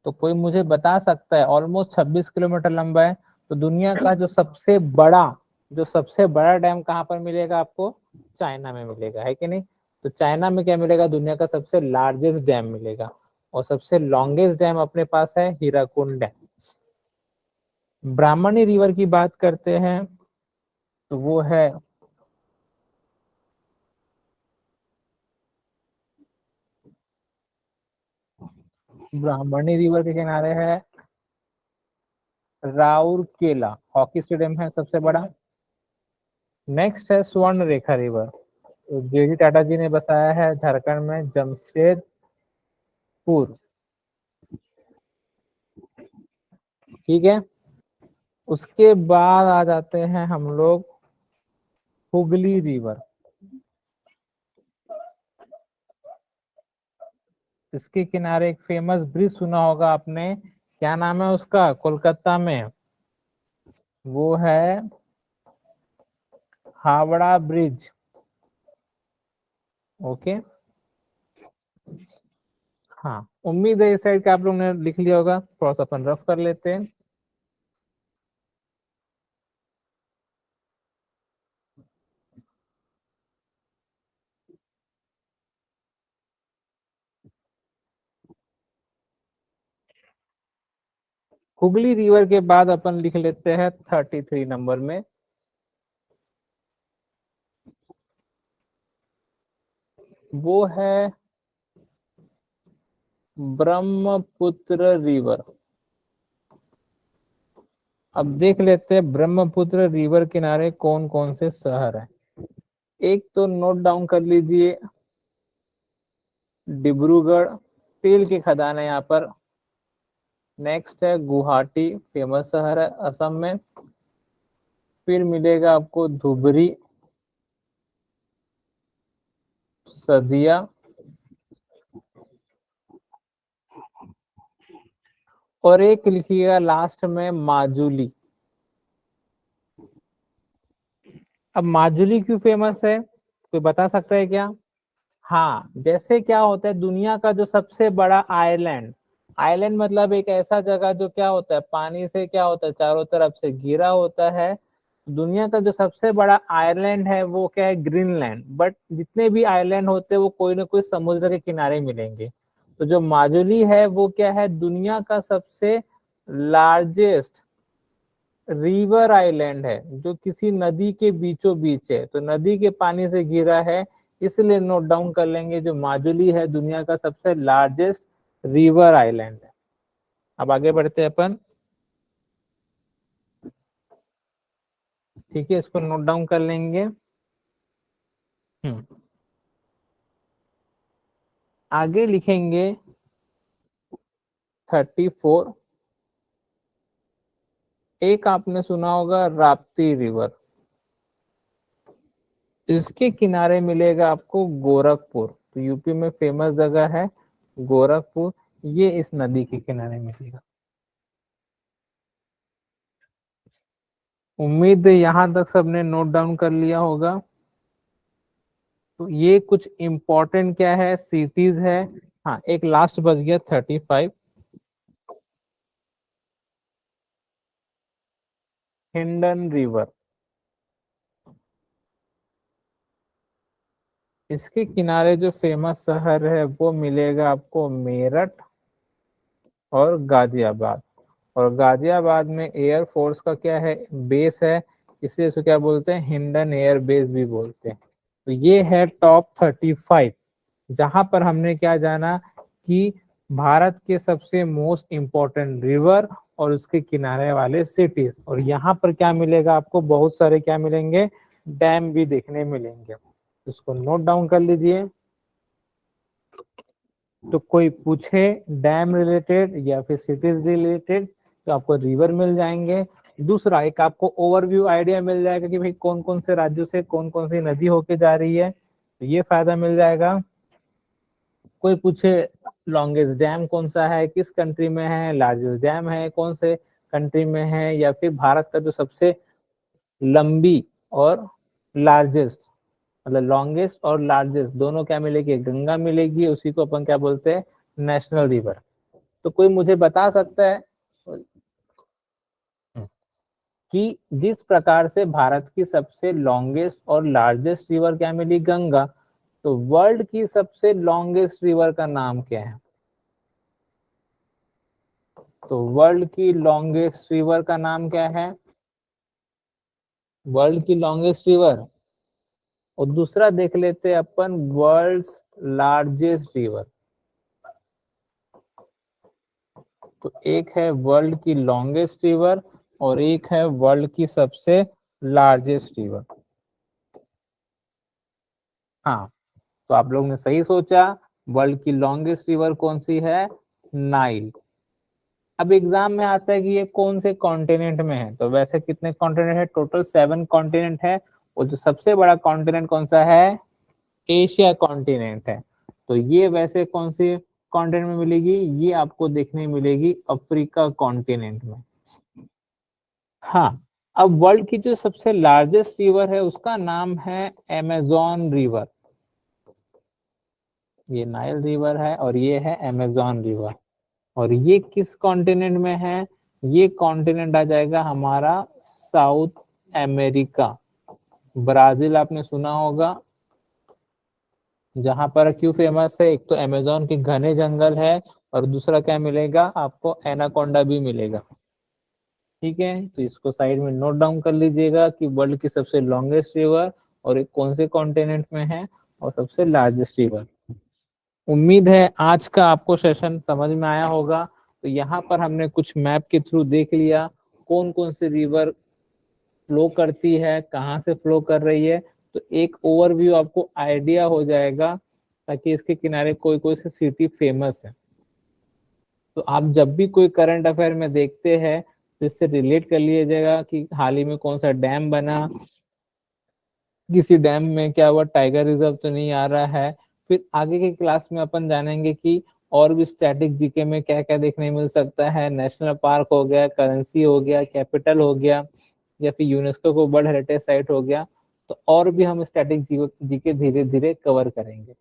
तो कोई मुझे बता सकता है? ऑलमोस्ट 26 किलोमीटर लंबा है। तो दुनिया का जो सबसे बड़ा डैम कहाँ पर मिलेगा आपको? चाइना में मिलेगा, है कि नहीं? तो चाइना में क्या मिलेगा? दुनिया का सबसे लार्जेस्ट डैम मिलेगा। और सबसे लॉन्गेस्ट डैम अपने पास है हीराकुंड डैम। ब्राह्मणी रिवर की बात करते हैं तो वो है ब्राह्मणी रिवर के किनारे है राउरकेला, हॉकी स्टेडियम है सबसे बड़ा। नेक्स्ट है स्वर्ण रेखा रिवर, जेडी टाटा जी ने बसाया है झारखंड में जमशेदपुर। ठीक है। उसके बाद आ जाते हैं हम लोग हुगली रिवर। इसके किनारे एक फेमस ब्रिज सुना होगा आपने, क्या नाम है उसका कोलकाता में? वो है हावड़ा ब्रिज, ओके। हाँ, उम्मीद है इस साइड का आप लोगों ने लिख लिया होगा। थोड़ा सा अपन रफ कर लेते हैं। हुगली रिवर के बाद अपन लिख लेते हैं 33 नंबर में वो है ब्रह्मपुत्र रिवर। अब देख लेते हैं ब्रह्मपुत्र रिवर किनारे कौन कौन से शहर हैं। एक तो नोट डाउन कर लीजिए, डिब्रूगढ़, तेल के खदान है यहाँ पर। नेक्स्ट है गुवाहाटी, फेमस शहर है असम में। फिर मिलेगा आपको धुबरी, सदिया, और एक लिखिएगा लास्ट में माजुली। अब माजुली क्यों फेमस है, कोई बता सकता है क्या? हाँ, जैसे क्या होता है, दुनिया का जो सबसे बड़ा आइलैंड, आइलैंड मतलब एक ऐसा जगह जो क्या होता है, पानी से क्या होता है, चारों तरफ से घिरा होता है। दुनिया का जो सबसे बड़ा आइलैंड है वो क्या है, ग्रीनलैंड। बट जितने भी आइलैंड होते हैं वो कोई ना कोई समुद्र के किनारे मिलेंगे। तो जो माजुली है वो क्या है, दुनिया का सबसे लार्जेस्ट रिवर आइलैंड है, जो किसी नदी के बीचों बीच है, तो नदी के पानी से घिरा है। इसलिए नोट डाउन कर लेंगे, जो माजुली है दुनिया का सबसे लार्जेस्ट रिवर आइलैंड है। अब आगे बढ़ते हैं अपन। ठीक है, इसको नोट डाउन कर लेंगे। आगे लिखेंगे 34। एक आपने सुना होगा राप्ती रिवर, इसके किनारे मिलेगा आपको गोरखपुर। तो यूपी में फेमस जगह है गोरखपुर, ये इस नदी के किनारे मिलेगा। उम्मीद है यहां तक सबने नोट डाउन कर लिया होगा। तो ये कुछ इंपॉर्टेंट क्या है, सिटीज है। हाँ, एक लास्ट बच गया 35, हिंडन रिवर। इसके किनारे जो फेमस शहर है वो मिलेगा आपको मेरठ और गाजियाबाद। और गाजियाबाद में एयर फोर्स का क्या है, बेस है, इसलिए इसको क्या बोलते हैं, हिंडन एयर बेस भी बोलते हैं। तो ये है टॉप 35, जहां पर हमने क्या जाना कि भारत के सबसे मोस्ट इंपॉर्टेंट रिवर और उसके किनारे वाले सिटीज। और यहाँ पर क्या मिलेगा आपको, बहुत सारे क्या मिलेंगे, डैम भी देखने मिलेंगे। इसको नोट डाउन कर लीजिए। तो कोई पूछे डैम रिलेटेड या फिर सिटीज रिलेटेड तो आपको रिवर मिल जाएंगे। दूसरा, एक आपको ओवरव्यू आइडिया मिल जाएगा कि भाई कौन कौन से राज्यों से कौन कौन सी नदी होके जा रही है, तो ये फायदा मिल जाएगा। कोई पूछे लॉन्गेस्ट डैम कौन सा है, किस कंट्री में है, लार्जेस्ट डैम है कौन से कंट्री में है, या फिर भारत का जो सबसे लंबी और लार्जेस्ट, मतलब लॉन्गेस्ट और लार्जेस्ट दोनों क्या मिलेगी, गंगा मिलेगी, उसी को अपन क्या बोलते हैं, नेशनल रिवर। तो कोई मुझे बता सकता है कि जिस प्रकार से भारत की सबसे लॉन्गेस्ट और लार्जेस्ट रिवर क्या मिली, गंगा, तो वर्ल्ड की सबसे लॉन्गेस्ट रिवर का नाम क्या है? तो वर्ल्ड की लॉन्गेस्ट रिवर का नाम क्या है, वर्ल्ड की लॉन्गेस्ट रिवर। और दूसरा देख लेते हैं अपन, वर्ल्ड्स लार्जेस्ट रिवर। तो एक है वर्ल्ड की लॉन्गेस्ट रिवर और एक है वर्ल्ड की सबसे लार्जेस्ट रिवर। हाँ, तो आप लोग ने सही सोचा, वर्ल्ड की लॉन्गेस्ट रिवर कौन सी है, नाइल। अब एग्जाम में आता है कि ये कौन से कॉन्टिनेंट में है, तो वैसे कितने कॉन्टिनेंट है, टोटल 7 कॉन्टिनेंट है। और जो सबसे बड़ा कॉन्टिनेंट कौन सा है, एशिया कॉन्टिनेंट है। तो ये वैसे कौन सी कॉन्टिनेंट में मिलेगी, ये आपको देखने मिलेगी अफ्रीका कॉन्टिनेंट में। हाँ, अब वर्ल्ड की जो सबसे लार्जेस्ट रिवर है उसका नाम है अमेजोन रिवर। ये नाइल रिवर है और ये है अमेजोन रिवर। और ये किस कॉन्टिनेंट में है, ये कॉन्टिनेंट आ जाएगा हमारा साउथ अमेरिका। ब्राजील आपने सुना होगा, जहां पर क्यों फेमस है, एक तो अमेजोन के घने जंगल है और दूसरा क्या मिलेगा आपको, एनाकोंडा भी मिलेगा। ठीक है, तो इसको साइड में नोट डाउन कर लीजिएगा कि वर्ल्ड की सबसे लॉन्गेस्ट रिवर और एक कौन से कॉन्टिनेंट में है और सबसे लार्जेस्ट रिवर। उम्मीद है आज का आपको सेशन समझ में आया होगा। तो यहाँ पर हमने कुछ मैप के थ्रू देख लिया कौन कौन सी रिवर फ्लो करती है, कहाँ से फ्लो कर रही है। तो एक ओवरव्यू आपको आइडिया हो जाएगा, ताकि इसके किनारे कोई कोई सी सिटी फेमस है। तो आप जब भी कोई करंट अफेयर में देखते हैं तो इससे रिलेट कर लीजिएगा कि हाल ही में कौन सा डैम बना, किसी डैम में क्या हुआ, टाइगर रिजर्व तो नहीं आ रहा है। फिर आगे के क्लास में अपन जानेंगे कि और भी स्टैटिक जीके में क्या क्या देखने मिल सकता है, नेशनल पार्क हो गया, करेंसी हो गया, कैपिटल हो गया, या फिर यूनेस्को को वर्ल्ड हेरिटेज साइट हो गया। तो और भी हम स्टैटिक जीके धीरे धीरे कवर करेंगे।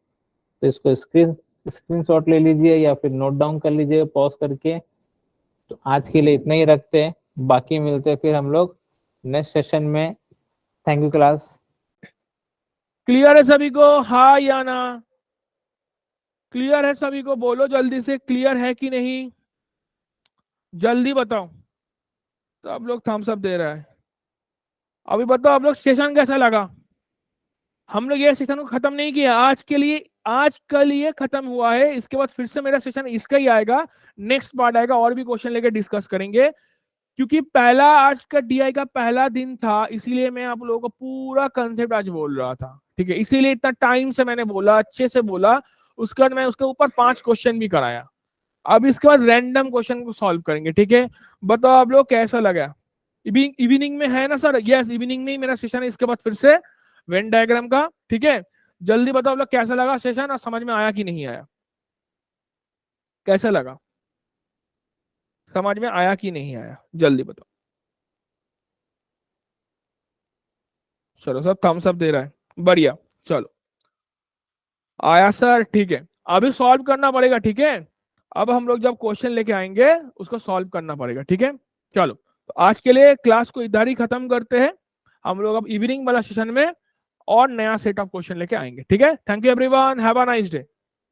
तो इसको स्क्रीनशॉट ले लीजिए या फिर नोट डाउन कर लीजिए पॉज करके। तो आज के लिए इतना ही रखते हैं, बाकी मिलते हैं फिर हम लोग नेक्स्ट सेशन में। Thank you class.
क्लियर है सभी को, हाँ या ना? क्लियर है सभी को? बोलो जल्दी से, क्लियर है कि नहीं, जल्दी बताओ। तो आप लोग थम्स अप दे रहा है। अभी बताओ आप लोग सेशन कैसा लगा? हम लोग ये सेशन को खत्म नहीं किया आज के लिए, आज कल ये खत्म हुआ है। इसके बाद फिर से मेरा सेशन इसका ही आएगा, नेक्स्ट पार्ट आएगा, और भी क्वेश्चन लेके डिस्कस करेंगे। क्योंकि पहला आज का डीआई का पहला दिन था, इसीलिए मैं आप लोगों को पूरा कंसेप्ट आज बोल रहा था, ठीक है? इसीलिए इतना टाइम से मैंने बोला, अच्छे से बोला। उसके बाद मैं उसके ऊपर 5 क्वेश्चन भी कराया। अब इसके बाद रैंडम क्वेश्चन को सॉल्व करेंगे, ठीक है? बताओ आप लोग कैसा लगा? इवनिंग में है ना सर? यस, इवनिंग में ही मेरा सेशन है। इसके बाद फिर से वेन डायग्राम का, ठीक है? जल्दी बताओ आप लोग कैसा लगा सेशन, और समझ में आया कि नहीं आया? कैसा लगा, समझ में आया कि नहीं आया, जल्दी बताओ। चलो सब थम्स अप दे रहा है, बढ़िया। चलो आया सर, ठीक है। अभी सॉल्व करना पड़ेगा, ठीक है? अब हम लोग जब क्वेश्चन लेके आएंगे उसको सॉल्व करना पड़ेगा, ठीक है? चलो तो आज के लिए क्लास को इधर ही खत्म करते हैं। हम लोग अब इवनिंग वाला सेशन में और नया सेट ऑफ क्वेश्चन लेके आएंगे, ठीक है? Thank you everyone, have a nice day.